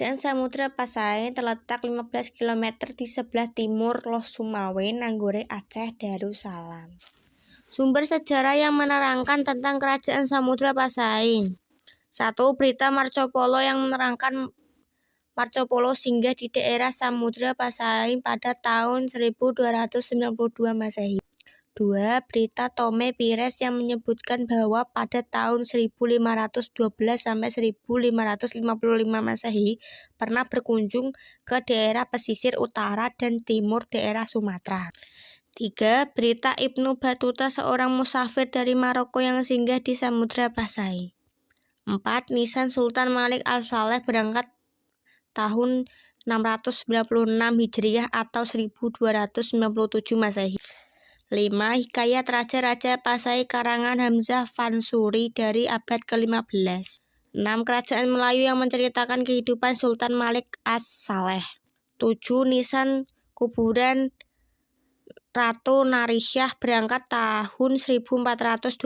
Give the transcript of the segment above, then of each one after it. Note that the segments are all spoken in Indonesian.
Kerajaan Samudra Pasai terletak 15 km di sebelah timur Loh Sumawe, Nanggore, Aceh, Darussalam. Sumber sejarah yang menerangkan tentang Kerajaan Samudra Pasai. 1. Berita Marco Polo yang menerangkan Marco Polo singgah di daerah Samudra Pasai pada tahun 1292 Masehi. 2. Berita Tome Pires yang menyebutkan bahwa pada tahun 1512 sampai 1555 Masehi pernah berkunjung ke daerah pesisir utara dan timur daerah Sumatera. 3. Berita Ibnu Battuta, seorang musafir dari Maroko yang singgah di Samudra Pasai. 4. Nisan Sultan Malik Al-Saleh berangkat tahun 696 Hijriah atau 1297 Masehi. 5. Hikayat Raja-Raja Pasai karangan Hamzah Fansuri dari abad ke-15. 6. Kerajaan Melayu yang menceritakan kehidupan Sultan Malik As-Saleh. 7. Nisan Kuburan Ratu Narisyah berangkat tahun 1428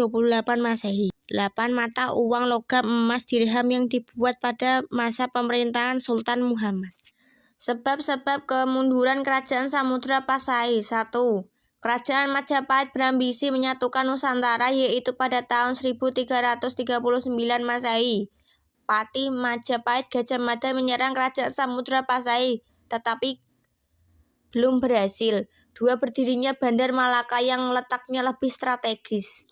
Masehi. 8. Mata uang logam emas dirham yang dibuat pada masa pemerintahan Sultan Muhammad. Sebab-sebab kemunduran Kerajaan Samudra Pasai. 1. Kerajaan Majapahit berambisi menyatukan Nusantara, yaitu pada tahun 1339 Masehi. Patih Majapahit Gajah Mada menyerang Kerajaan Samudra Pasai, tetapi belum berhasil. 2. Berdirinya Bandar Malaka yang letaknya lebih strategis.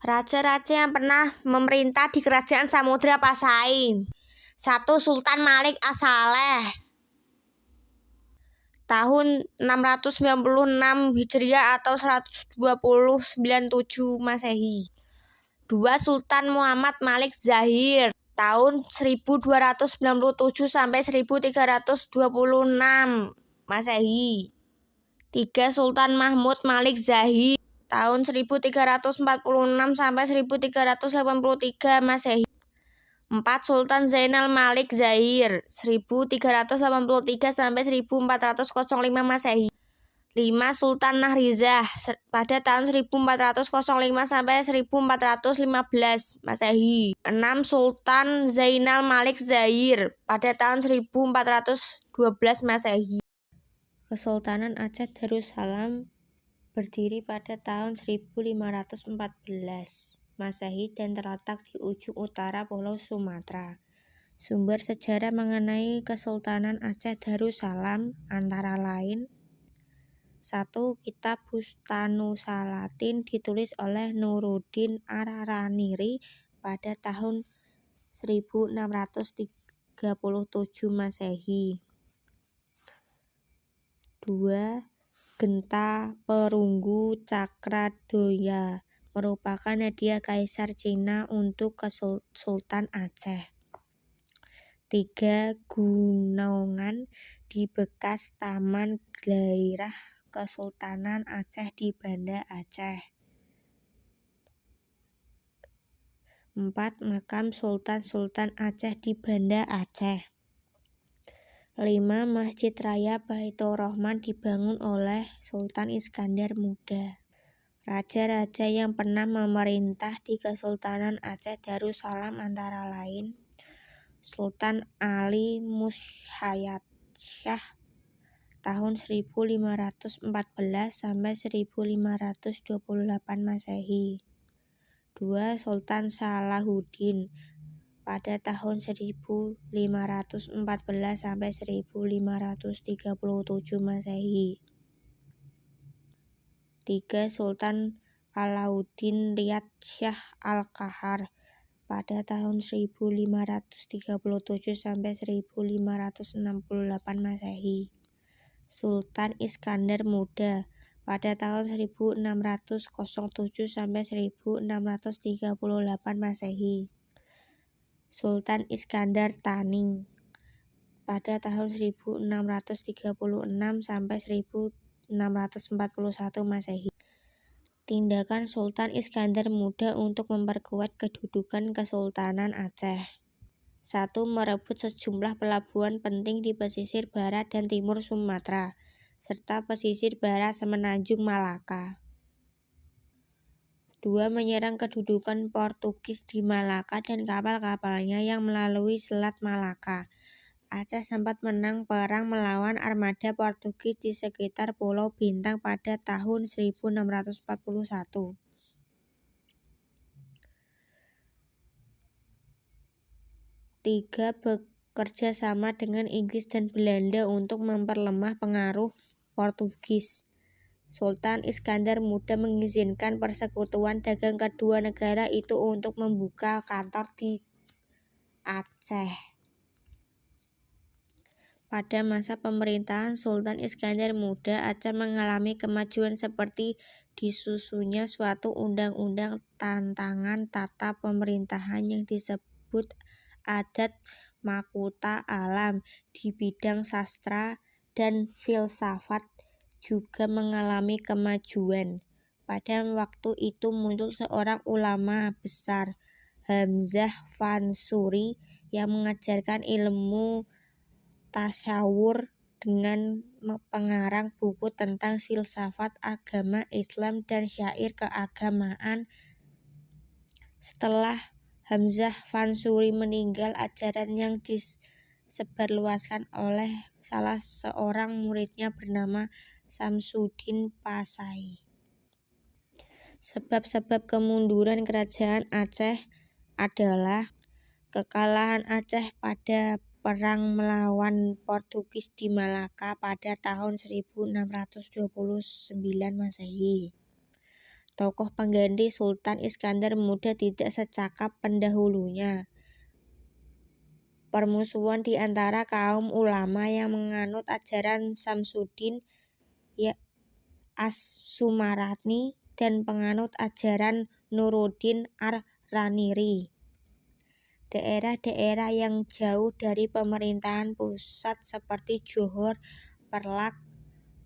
Raja-raja yang pernah memerintah di Kerajaan Samudra Pasai. 1. Sultan Malik As-Saleh tahun 696 Hijriah atau 1297 Masehi. 2. Sultan Muhammad Malik Zahir tahun 1297 sampai 1326 Masehi. 3. Sultan Mahmud Malik Zahir tahun 1346 sampai 1383 Masehi. 4. Sultan Zainal Malik Zahir 1383 sampai 1405 Masehi. 5. Sultan Nahrizah pada tahun 1405 sampai 1415 Masehi. 6. Sultan Zainal Malik Zahir pada tahun 1412 Masehi. Kesultanan Aceh Darussalam berdiri pada tahun 1514 Masehi dan terletak di ujung utara Pulau Sumatera. Sumber sejarah mengenai Kesultanan Aceh Darussalam antara lain: 1. Kitab Bustanusalatin ditulis oleh Nuruddin Ar-Raniri pada tahun 1637 Masehi. 2. Genta Perunggu Cakradoya merupakan hadiah Kaisar Cina untuk Sultan Aceh. 3. Gunungan di bekas Taman Gairah Kesultanan Aceh di Banda Aceh. 4. Makam Sultan Aceh di Banda Aceh. 5. Masjid Raya Baitur Rahman dibangun oleh Sultan Iskandar Muda. Raja-raja yang pernah memerintah di Kesultanan Aceh Darussalam antara lain: Sultan Ali Mushayat-Syah tahun 1514 sampai 1528 Masehi. 2. Sultan Salahuddin pada tahun 1514 sampai 1537 Masehi. 3. Sultan Alauddin Riyad Shah Al-Qahar pada tahun 1537 sampai 1568 Masehi. Sultan Iskandar Muda pada tahun 1607 sampai 1638 Masehi. Sultan Iskandar Taning pada tahun 1636 sampai 1641 Masehi. Tindakan Sultan Iskandar Muda untuk memperkuat kedudukan Kesultanan Aceh. 1. Merebut sejumlah pelabuhan penting di pesisir barat dan timur Sumatera, serta pesisir barat semenanjung Malaka. 2. Menyerang kedudukan Portugis di Malaka dan kapal-kapalnya yang melalui Selat Malaka. Aceh sempat menang perang melawan armada Portugis di sekitar Pulau Bintang pada tahun 1641. Tiga bekerja sama dengan Inggris dan Belanda untuk memperlemah pengaruh Portugis. Sultan Iskandar Muda mengizinkan persekutuan dagang kedua negara itu untuk membuka kantor di Aceh. Pada masa pemerintahan Sultan Iskandar Muda, Aceh mengalami kemajuan seperti disusunnya suatu undang-undang tantangan tata pemerintahan yang disebut Adat Makota Alam. Di bidang sastra dan filsafat juga mengalami kemajuan. Pada waktu itu muncul seorang ulama besar, Hamzah Fansuri, yang mengajarkan ilmu tasawur dengan pengarang buku tentang filsafat agama Islam dan syair keagamaan. Setelah Hamzah Fansuri meninggal, ajaran yang disebarluaskan oleh salah seorang muridnya bernama Samsudin Pasai. Sebab-sebab kemunduran kerajaan Aceh adalah kekalahan Aceh pada perang melawan Portugis di Malaka pada tahun 1629 Masehi. Tokoh pengganti Sultan Iskandar Muda tidak secakap pendahulunya. Permusuhan di antara kaum ulama yang menganut ajaran Samsudin As-Sumarani dan penganut ajaran Nuruddin Ar-Raniri. Daerah-daerah yang jauh dari pemerintahan pusat seperti Johor, Perlak,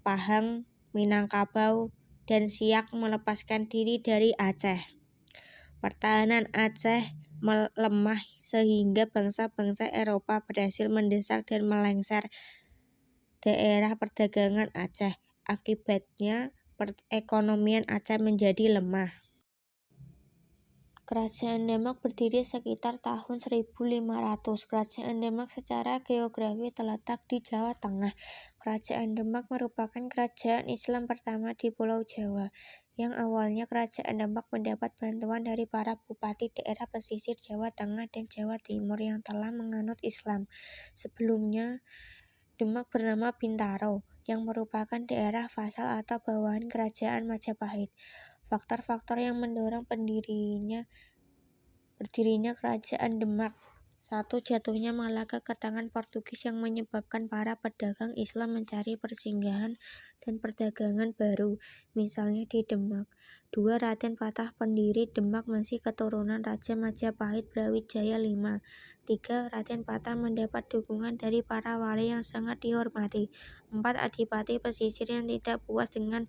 Pahang, Minangkabau, dan Siak melepaskan diri dari Aceh. Pertahanan Aceh melemah sehingga bangsa-bangsa Eropa berhasil mendesak dan melengser daerah perdagangan Aceh. Akibatnya perekonomian Aceh menjadi lemah. Kerajaan Demak berdiri sekitar tahun 1500. Kerajaan Demak secara geografi terletak di Jawa Tengah. Kerajaan Demak merupakan kerajaan Islam pertama di Pulau Jawa. Yang awalnya kerajaan Demak mendapat bantuan dari para bupati daerah pesisir Jawa Tengah dan Jawa Timur yang telah menganut Islam. Sebelumnya, Demak bernama Bintaro, yang merupakan daerah vasal atau bawahan kerajaan Majapahit. Faktor-faktor yang mendorong berdirinya kerajaan Demak. 1. Jatuhnya Malaka ke tangan Portugis yang menyebabkan para pedagang Islam mencari persinggahan dan perdagangan baru, misalnya di Demak. 2. Raden Patah, pendiri Demak, masih keturunan Raja Majapahit Brawijaya V. 3. Raden Patah mendapat dukungan dari para wali yang sangat dihormati. 4. Adipati pesisir yang tidak puas dengan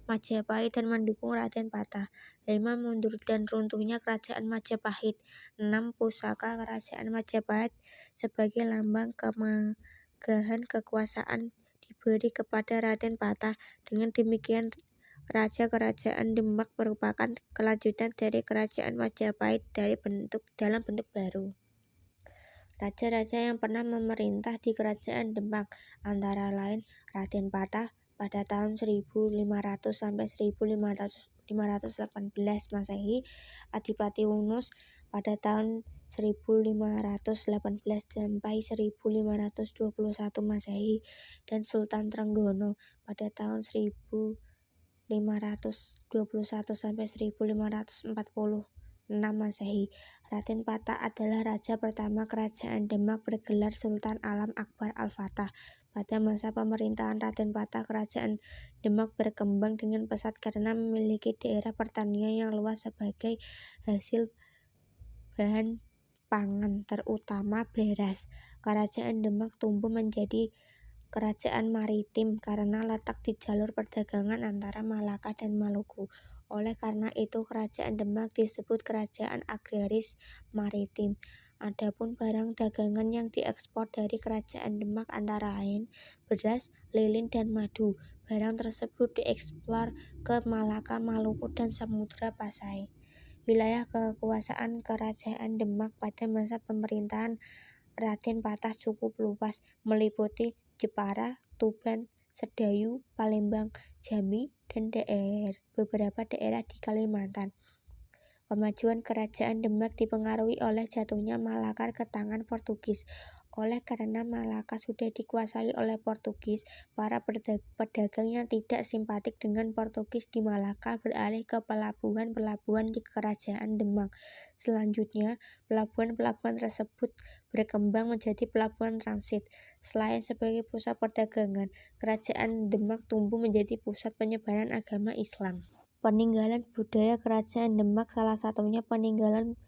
Majapahit dan mendukung Raden Patah. 5. Mundur dan runtuhnya kerajaan Majapahit. 6. Pusaka kerajaan Majapahit sebagai lambang kemegahan kekuasaan diberi kepada Raden Patah. Dengan demikian, Raja Kerajaan Demak merupakan kelanjutan dari kerajaan Majapahit dalam bentuk baru. Raja-raja yang pernah memerintah di kerajaan Demak antara lain Raden Patah pada tahun 1500 sampai 1518 Masehi, Adipati Unus pada tahun 1518 sampai 1521 Masehi, dan Sultan Trenggono pada tahun 1521 sampai 1546 Masehi. Raden Patah adalah raja pertama kerajaan Demak bergelar Sultan Alam Akbar Al-Fatah. Pada masa pemerintahan Raden Patah, kerajaan Demak berkembang dengan pesat karena memiliki daerah pertanian yang luas sebagai hasil bahan pangan, terutama beras. Kerajaan Demak tumbuh menjadi kerajaan maritim karena letak di jalur perdagangan antara Malaka dan Maluku. Oleh karena itu, kerajaan Demak disebut kerajaan agraris maritim. Adapun barang dagangan yang diekspor dari kerajaan Demak antara lain beras, lilin, dan madu. Barang tersebut diekspor ke Malaka, Maluku, dan Samudra Pasai. Wilayah kekuasaan kerajaan Demak pada masa pemerintahan Raden Patah cukup luas, meliputi Jepara, Tuban, Sedayu, Palembang, Jambi, dan beberapa daerah di Kalimantan. Kemajuan Kerajaan Demak dipengaruhi oleh jatuhnya Malaka ke tangan Portugis. Oleh karena Malaka sudah dikuasai oleh Portugis, para pedagang yang tidak simpatik dengan Portugis di Malaka beralih ke pelabuhan-pelabuhan di Kerajaan Demak. Selanjutnya, pelabuhan-pelabuhan tersebut berkembang menjadi pelabuhan transit. Selain sebagai pusat perdagangan, Kerajaan Demak tumbuh menjadi pusat penyebaran agama Islam. Peninggalan budaya Kerajaan Demak. Salah satunya peninggalan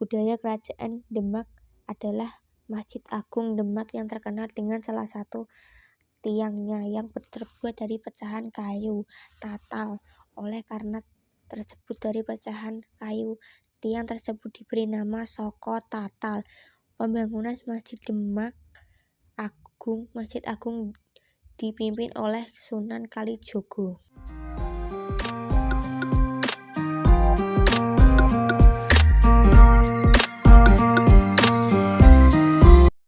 budaya Kerajaan Demak adalah Masjid Agung Demak yang terkenal dengan salah satu tiangnya yang terbuat dari pecahan kayu tatal. Oleh karena tersebut dari pecahan kayu, tiang tersebut diberi nama Soko Tatal. Pembangunan Masjid Agung dipimpin oleh Sunan Kalijogo.